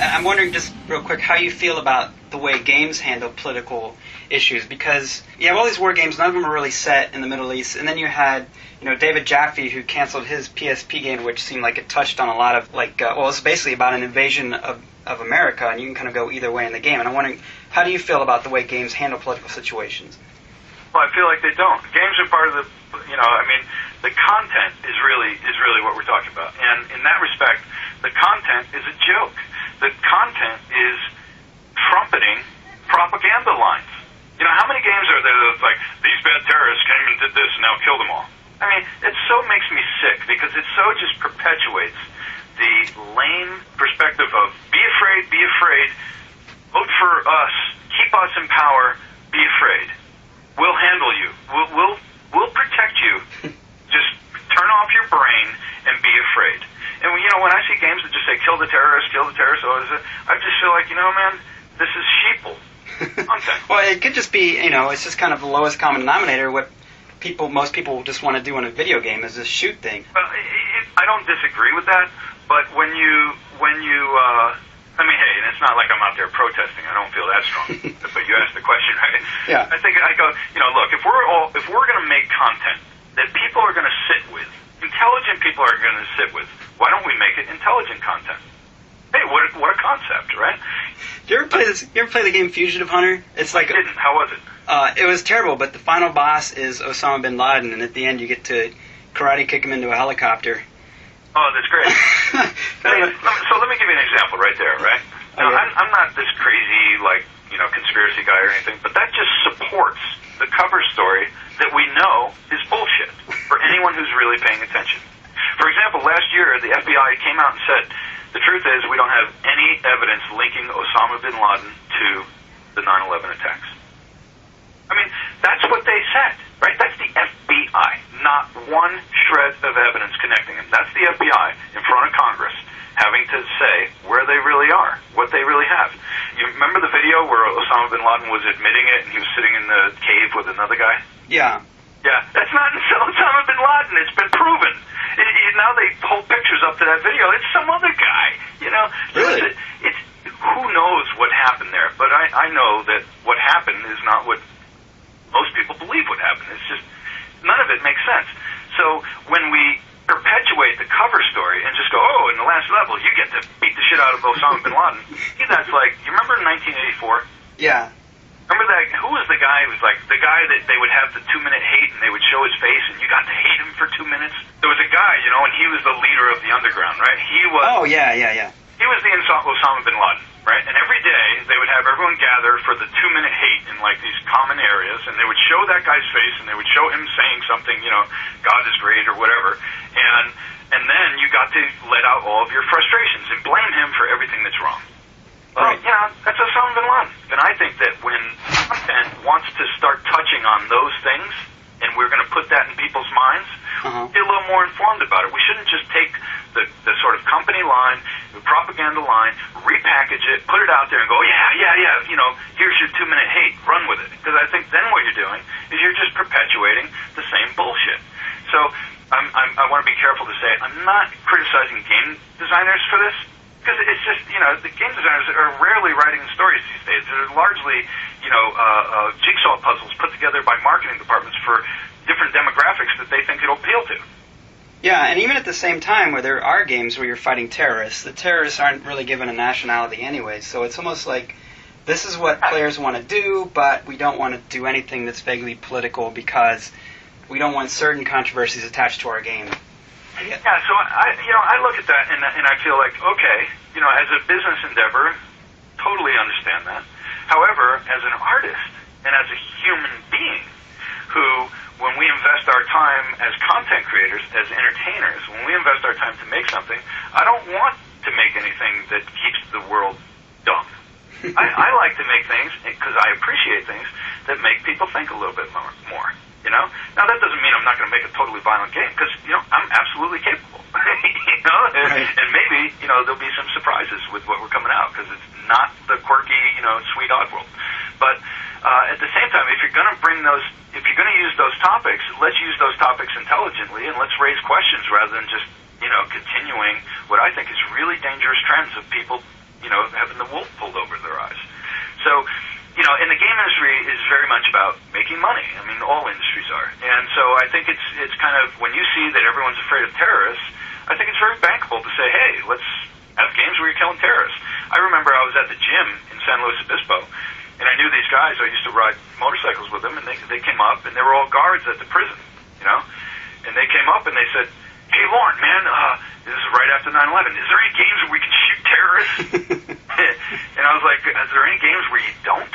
I'm wondering just real quick how you feel about the way games handle political issues, because you have all these war games, none of them are really set in the Middle East, and then you had, David Jaffe, who canceled his PSP game, which seemed like it touched on a lot of, it's basically about an invasion of America, and you can kind of go either way in the game. And I'm wondering, how do you feel about the way games handle political situations? Well, I feel like they don't. Games are part of the, the content is really what we're talking about. And in that respect, the content is a joke. The content is trumpeting propaganda lines. How many games are there that's like, these bad terrorists came and did this and now kill them all? I mean, it so makes me sick because it so just perpetuates the lame perspective of be afraid, vote for us, keep us in power, be afraid. We'll handle you. We'll protect you. Just turn off your brain and be afraid. And when I see games that just say kill the terrorists, I just feel like, man, this is sheeple content. Well, it could just be, it's just kind of the lowest common denominator. What most people just want to do in a video game is this shoot thing. Well, I don't disagree with that, but when you hey, and it's not like I'm out there protesting. I don't feel that strong. But you asked the question, right? Yeah. I go, look, if we're going to make content that people are going to sit with, intelligent people are going to sit with, why don't we make it intelligent content? Hey, what a concept, right? You ever play the game Fugitive Hunter? It's like I didn't. How was it? It was terrible, but the final boss is Osama bin Laden, and at the end you get to karate kick him into a helicopter. Oh, that's great. So let me give you an example right there, right? Now, I'm not this crazy, conspiracy guy or anything, but that just supports the cover story that we know is bullshit for anyone who's really paying attention. For example, last year, the FBI came out and said, the truth is we don't have any evidence linking Osama bin Laden to the 9/11 attacks. I mean, that's what they said, right? That's the FBI. Not one shred of evidence connecting him. That's the FBI in front of Congress having to say where they really are, what they really have. You remember the video where Osama bin Laden was admitting it and he was sitting in the cave with another guy? Yeah. Yeah, that's not Osama bin Laden. It's been proven. Now they hold pictures up to that video. It's some other guy, Really? It's who knows what happened there. But I know that what happened is not what most people believe would happen. It's just, none of it makes sense. So when we perpetuate the cover story and just go, oh, in the last level, you get to beat the shit out of Osama bin Laden, that's like, you remember in 1984? Yeah. Remember that, who was the guy who was like, the guy that they would have the 2-minute hate and they would show his face and you got to hate him for 2 minutes? There was a guy, and he was the leader of the underground, right? He was... Oh, yeah. He was the Osama bin Laden, right? And every day they would have everyone gather for the 2-minute hate in these common areas, and they would show that guy's face, and they would show him saying something, God is great or whatever, and then you got to let out all of your frustrations and blame him for everything that's wrong. Well, Right. That's Osama bin Laden. And I think that when content wants to start touching on those things, and we're going to put that in people's minds, be a little more informed about it. We shouldn't just take the sort of company line, the propaganda line, repackage it, put it out there and go, yeah, here's your 2-minute hate, run with it. Because I think then what you're doing is you're just perpetuating the same bullshit. So I want to be careful to say I'm not criticizing game designers for this, because it's just, the game designers are rarely writing stories these days. They're largely, jigsaw puzzles put together by marketing departments for different demographics that they think it'll appeal to. Yeah, and even at the same time where there are games where you're fighting terrorists, the terrorists aren't really given a nationality anyway, so it's almost like this is what players want to do, but we don't want to do anything that's vaguely political because we don't want certain controversies attached to our game. Yeah, so I look at that and I feel like, okay, as a business endeavor, totally understand that. However, as an artist and as a human being who, when we invest our time as content creators, as entertainers, when we invest our time to make something, I don't want to make anything that keeps the world dumb. I like to make things, because I appreciate things, that make people think a little bit more. Now that doesn't mean I'm not going to make a totally violent game, because, I'm absolutely capable. Right. And maybe, there'll be some surprises with what we're coming out, because it's not the quirky, sweet Oddworld. But at the same time, if you're going to use those topics, let's use those topics intelligently, and let's raise questions rather than just, continuing what I think is really dangerous trends of people having the wool pulled over their eyes. So, and the game industry is very much about making money. I mean, all industries are. And so I think it's kind of, when you see that everyone's afraid of terrorists, I think it's very bankable to say, hey, let's have games where you're killing terrorists. I remember I was at the gym in San Luis Obispo, and I knew these guys. I used to ride motorcycles with them, and they came up, and they were all guards at the prison, And they came up, and they said, hey, Lorne, man, this is right after 9/11. Is there any games where we can shoot terrorists? And I was like, is there any games where you don't?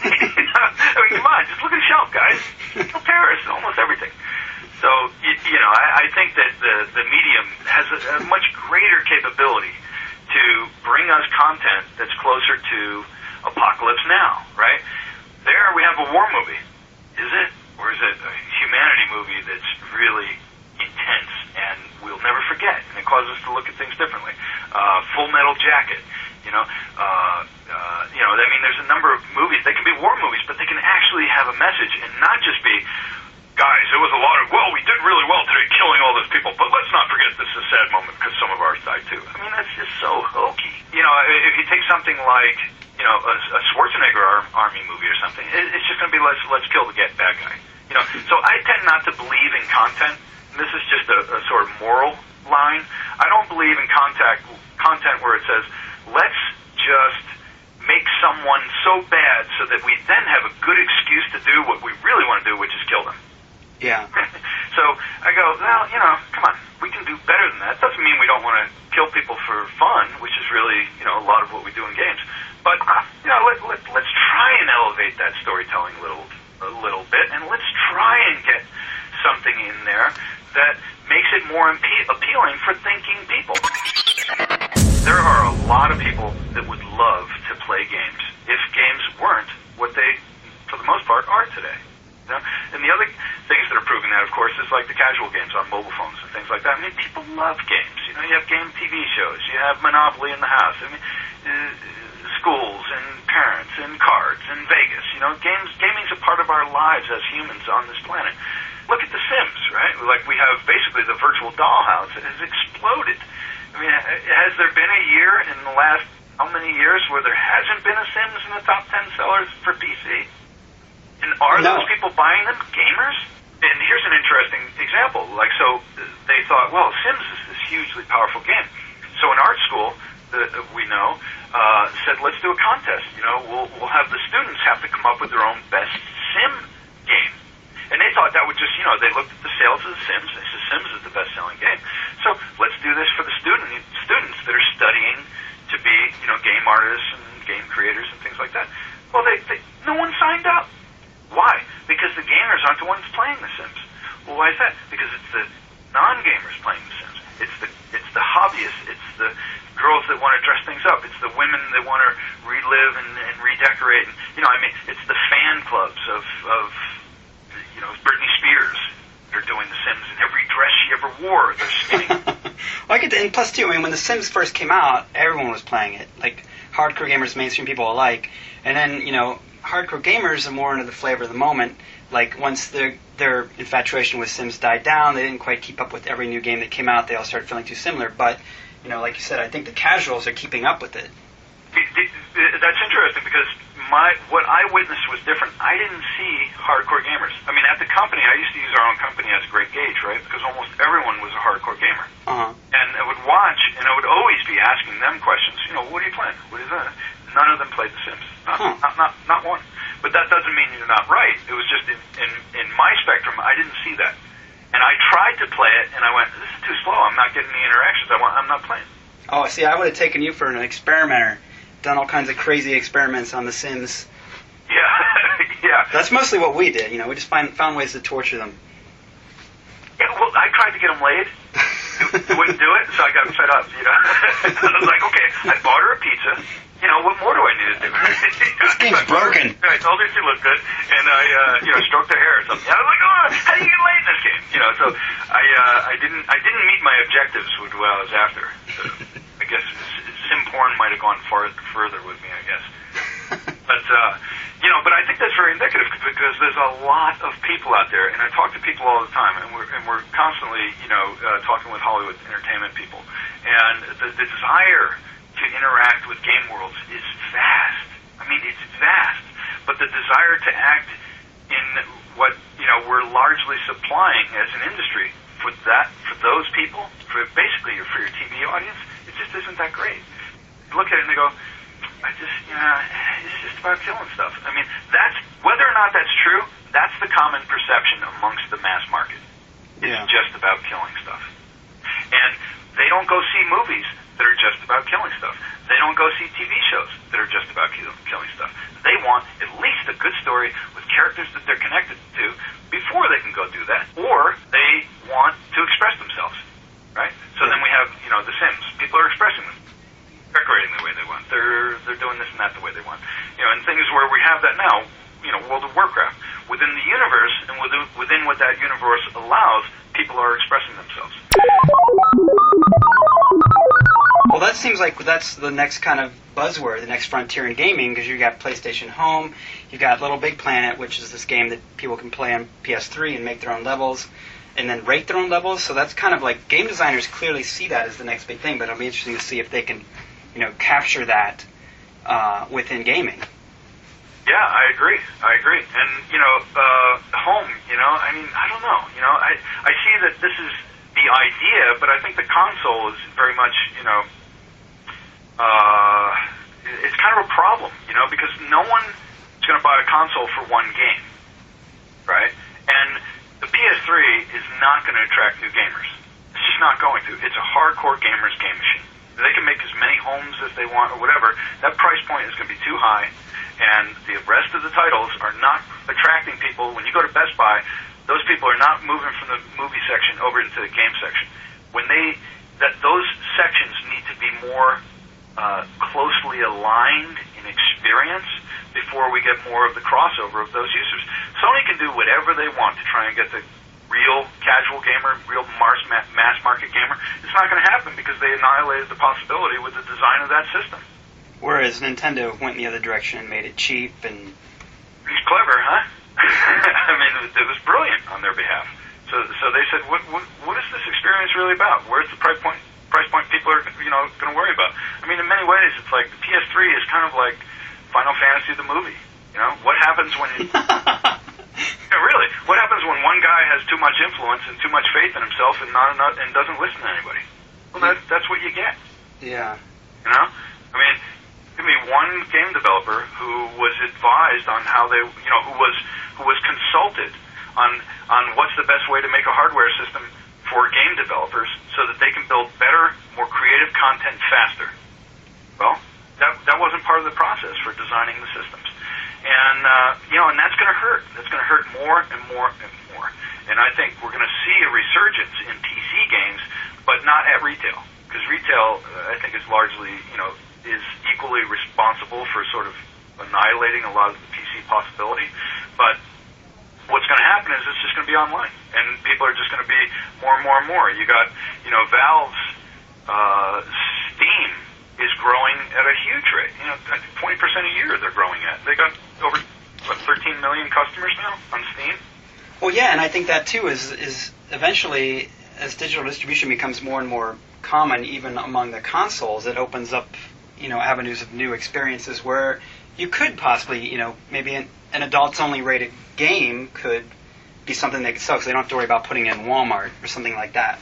I mean, come on, just look at the shelf, guys. Kill terrorists, almost everything. So, I think that the medium has a much greater capability to bring us content that's closer to Apocalypse Now, right? There we have a war movie. Is it? Or is it a humanity movie that's really intense and we'll never forget, and it causes us to look at things differently? Full Metal Jacket, I mean, there's a number of movies. They can be war movies, but they can actually have a message and not just be, guys, it was a lot of, we did really well today killing all those people, but let's not forget this is a sad moment because some of ours died too. I mean, that's just so hokey. If you take something like, a Schwarzenegger army movie or something, it's just going to be let's kill the bad guy. So I tend not to believe in content. And this is just a sort of moral line. I don't believe in content where it says, let's just make someone so bad so that we then have a good excuse to do what we really want to do, which is kill them. Yeah. So I go, well, come on, we can do better than that. Doesn't mean we don't want to kill people for fun, which is really, a lot of what we do in games. But, let's try and elevate that storytelling a little bit, and let's try and get something in there that makes it more appealing for thinking people. There are a lot of people that would love to play games if games weren't what they, for the most part, are today. And the other things that are proving that, of course, is like the casual games on mobile phones and things like that. I mean, people love games. You have game TV shows. You have Monopoly in the house. I mean, schools and parents and cards and Vegas. Gaming's a part of our lives as humans on this planet. Look at The Sims, right? Like, we have basically the virtual dollhouse. It has exploded. I mean, has there been a year in the last how many years where there hasn't been a Sims in the top 10 sellers for PC? And are those people buying them gamers? And here's an interesting example. So they thought, well, Sims is this hugely powerful game. So in art school, we know, said, let's do a contest. We'll have the students have to come up with their own best Sim game. And they thought that would just, they looked at the sales of the Sims, and they said Sims is the best-selling game. So let's do this for the students that are studying to be, game artists and game creators and things like that. Well, no one signed up. Why? Because the gamers aren't the ones playing The Sims. Well, why is that? Because it's the non-gamers playing The Sims. It's the hobbyists. It's the girls that want to dress things up. It's the women that want to relive and redecorate. It's the fan clubs of Britney Spears. They're doing The Sims in every dress she ever wore. They're skinny. And plus, too, when The Sims first came out, everyone was playing it. Like, hardcore gamers, mainstream people alike. And then, hardcore gamers are more into the flavor of the moment. Like, once their infatuation with Sims died down, they didn't quite keep up with every new game that came out. They all started feeling too similar. But, like you said, I think the casuals are keeping up with it. That's interesting because what I witnessed was different. I didn't see hardcore gamers. I mean, at the company, I used to use our own company as a great gauge, right? Because almost everyone was a hardcore gamer. Uh-huh. And I would watch, and I would always be asking them questions. What are you playing? What is that? None of them played The Sims. Not one. But that doesn't mean you're not right. It was just in my spectrum, I didn't see that. And I tried to play it, and I went, this is too slow. I'm not getting the interactions. I'm not playing. Oh, see, I would have taken you for an experimenter. Done all kinds of crazy experiments on The Sims. Yeah, yeah. That's mostly what we did. We just found ways to torture them. Yeah, well, I tried to get them laid. It wouldn't do it, so I got fed up, I was like, okay, I bought her a pizza. What more do I need to do? This game's broken. I told her she looked good, and I, stroked her hair or something. I was like, oh, how do you get laid in this game? So I didn't meet my objectives with what I was after. So I guess sim porn might have gone further with me, I guess. But I think that's very indicative because there's a lot of people out there, and I talk to people all the time, and we're constantly, talking with Hollywood entertainment people, and the desire to interact with game worlds is vast. I mean, it's vast. But the desire to act in what, we're largely supplying as an industry for those people, for your TV audience, it just isn't that great. You look at it and they go, it's just about killing stuff. I mean, that's, whether or not that's true, that's the common perception amongst the mass market. It's just about killing stuff. And they don't go see movies that are just about killing stuff. They don't go see TV shows that are just about killing stuff. They want at least a good story with characters that they're connected to before they can go do that. Or they want to express themselves, right? So then we have, The Sims. People are expressing them, decorating the way they want. They're doing this and that the way they want. And things where we have that now, World of Warcraft. Within the universe and within what that universe allows, people are expressing themselves. Well, that seems like that's the next kind of buzzword, the next frontier in gaming, because you've got PlayStation Home, you've got Little Big Planet, which is this game that people can play on PS3 and make their own levels, and then rate their own levels. So that's kind of like, game designers clearly see that as the next big thing, but it'll be interesting to see if they can, capture that within gaming. Yeah, I agree. And, home, I don't know. I see that this is the idea, but I think the console is very much, it's kind of a problem, because no one is going to buy a console for one game, right? And the PS3 is not going to attract new gamers. It's just not going to. It's a hardcore gamer's game machine. They can make as many homes as they want or whatever. That price point is going to be too high, and the rest of the titles are not attracting people. When you go to Best Buy, those people are not moving from the movie section over into the game section. Those sections need to be more closely aligned in experience before we get more of the crossover of those users. Sony can do whatever they want to try and get the real casual gamer, real mass market gamer. It's not going to happen because they annihilated the possibility with the design of that system. Whereas Nintendo went in the other direction and made it cheap and... He's clever, huh? I mean, it was brilliant on their behalf. So they said, what is this experience really about? Where's the price point people are going to worry about? I mean, in many ways, it's like the PS3 is kind of like Final Fantasy the movie. What happens when really, what happens when one guy has too much influence and too much faith in himself and and doesn't listen to anybody? Well, that's what you get. Yeah. I mean, give me one game developer who was advised on how they, who was consulted on what's the best way to make a hardware system for game developers so that they can build better, more creative content faster. Well, that wasn't part of the process for designing the systems. And, and that's going to hurt. That's going to hurt more and more and more. And I think we're going to see a resurgence in PC games, but not at retail. Because retail, I think, is largely, is equally responsible for sort of annihilating a lot of the PC possibility. But what's going to happen is it's just going to be online. And people are just going to be more and more and more. You got, Valve's Steam is growing at a huge rate. 20% a year they're growing at. They got over 13 million customers now on Steam. Well, yeah, and I think that too is eventually, as digital distribution becomes more and more common, even among the consoles, it opens up, avenues of new experiences where you could possibly, maybe an adults-only rated game could be something they could sell, because they don't have to worry about putting it in Walmart or something like that.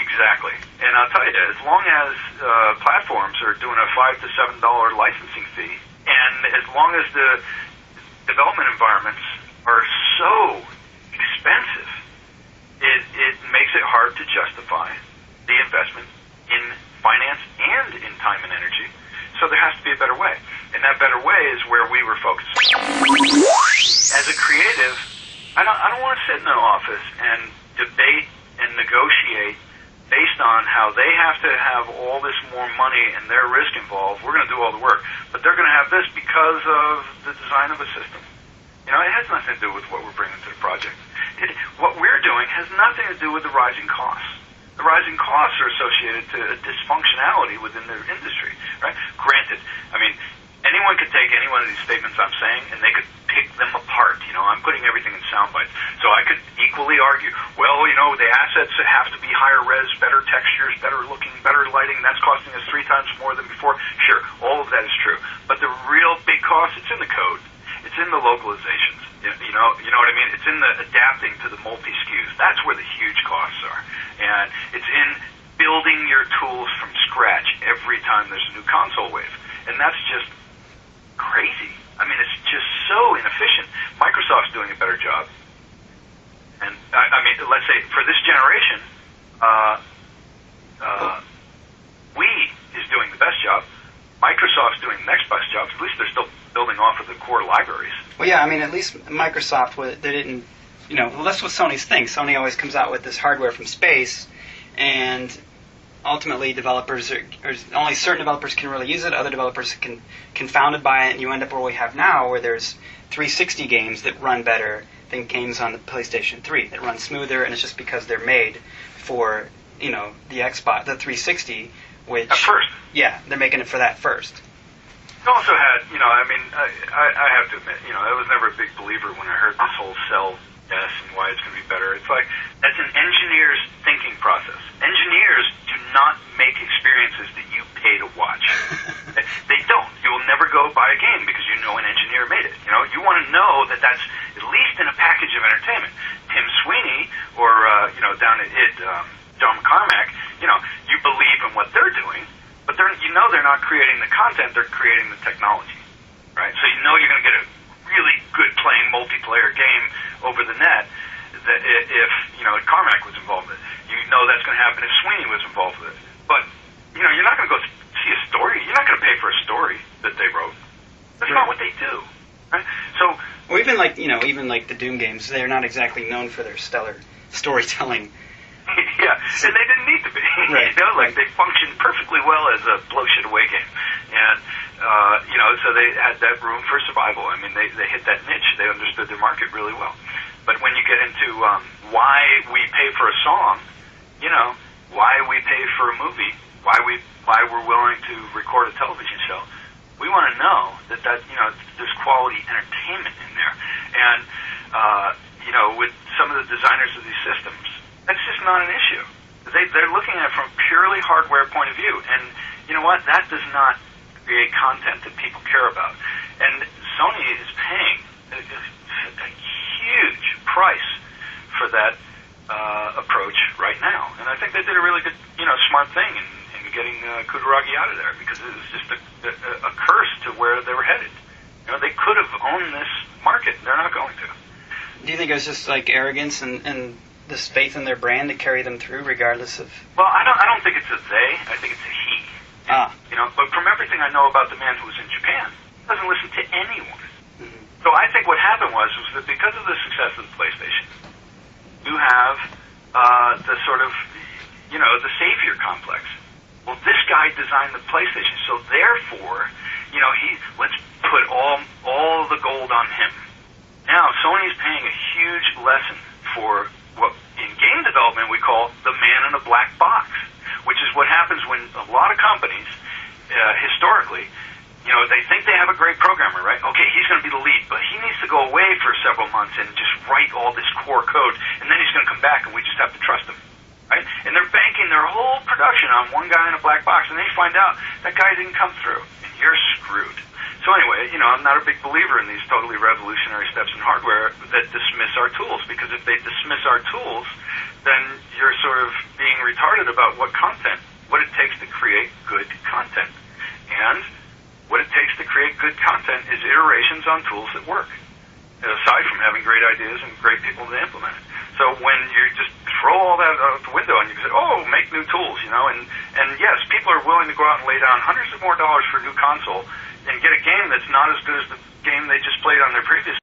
Exactly. And I'll tell you, as long as platforms are doing a $5 to $7 licensing fee, and as long as the development environments are so expensive, it makes it hard to justify the investment in finance and in time and energy. So there has to be a better way. And that better way is where we were focused. As a creative, I don't want to sit in an office and debate and negotiate based on how they have to have all this more money and their risk involved. We're going to do all the work, but they're going to have this because of the design of a system. It has nothing to do with what we're bringing to the project. What we're doing has nothing to do with the rising costs. The rising costs are associated to a dysfunctionality within the industry, right? Granted, I mean, anyone could take any one of these statements I'm saying, and they could pick them apart. I'm putting everything in sound bites. So I could equally argue, well, the assets have to be higher res, better textures, better looking, better lighting. That's costing us 3 times more than before. Sure, all of that is true. But the real big cost, it's in the code. It's in the localizations. You know what I mean? It's in the adapting to the multi-SKUs. That's where the huge costs are. And it's in building your tools from scratch every time there's a new console wave. And that's just crazy. I mean, it's just so inefficient. Microsoft's doing a better job. And, I mean, let's say for this generation, Wii is doing the best job. Microsoft's doing the next best job. At least they're still building off of the core libraries. Well, yeah, I mean, at least Microsoft, they didn't, well, that's what Sony's thing. Sony always comes out with this hardware from space, and ultimately developers only certain developers can really use it. Other developers can confounded by it, and you end up where we have now, where there's 360 games that run better than games on the PlayStation 3 that run smoother, and it's just because they're made for the Xbox, the 360, which at first, yeah, they're making it for that first. You also had, I have to admit, I was never a big believer when I heard this whole cell yes and why it's going to be better. It's like, that's an engineer's thinking process. Engineers do not make experiences that you pay to watch. They don't. You will never go buy a game because you know an engineer made it. You want to know that that's at least in a package of entertainment. Tim Sweeney or, down at id, John McCormack, you believe in what they're doing, but they're not creating the content, they're creating the technology, right? So you're going to get a really good playing multiplayer game over the net that if Carmack was involved with it. That's going to happen if Sweeney was involved with it. But you're not going to go see a story. You're not going to pay for a story that they wrote. That's not what they do, right? So, well, even like the Doom games, they're not exactly known for their stellar storytelling. Yeah, and they didn't need to be. Right. They functioned perfectly well as a blow shit away game, and so they had that room for survival. I mean, they hit that niche. They understood their market really well. But when you get into why we pay for a song, why we pay for a movie, why we're willing to record a television show, we want to know that there's quality entertainment in there, and with some of the designers of these systems, that's just not an issue. They're looking at it from a purely hardware point of view, and you know what? That does not create content that people care about. And Sony is paying a huge price for that approach right now. And I think they did a really good, smart thing in getting Kutaragi out of there, because it was just a curse to where they were headed. They could have owned this market. They're not going to. Do you think it was just like arrogance and this faith in their brand to carry them through, regardless of? Well, I don't think it's a they. I think it's a he. But from everything I know about the man who was in Japan, he doesn't listen to anyone. Mm-hmm. So I think what happened was that because of the success of the PlayStation, you have the sort of, the savior complex. Well, this guy designed the PlayStation, so therefore, let's put all the gold on him. Now, Sony's paying a huge lesson for what in game development we call the man in a black box, which is what happens when a lot of companies, historically, they think they have a great programmer, right? Okay, he's going to be the lead, but he needs to go away for several months and just write all this core code, and then he's going to come back, and we just have to trust him, right? And they're banking their whole production on one guy in a black box, and they find out that guy didn't come through, and you're screwed. So anyway, I'm not a big believer in these totally revolutionary steps in hardware that dismiss our tools, because if they dismiss our tools, then you're sort of being retarded about what it takes to create good content. And what it takes to create good content is iterations on tools that work, aside from having great ideas and great people to implement it. So when you just throw all that out the window and you say, make new tools, and yes, people are willing to go out and lay down hundreds of more dollars for a new console and get a game that's not as good as the game they just played on their previous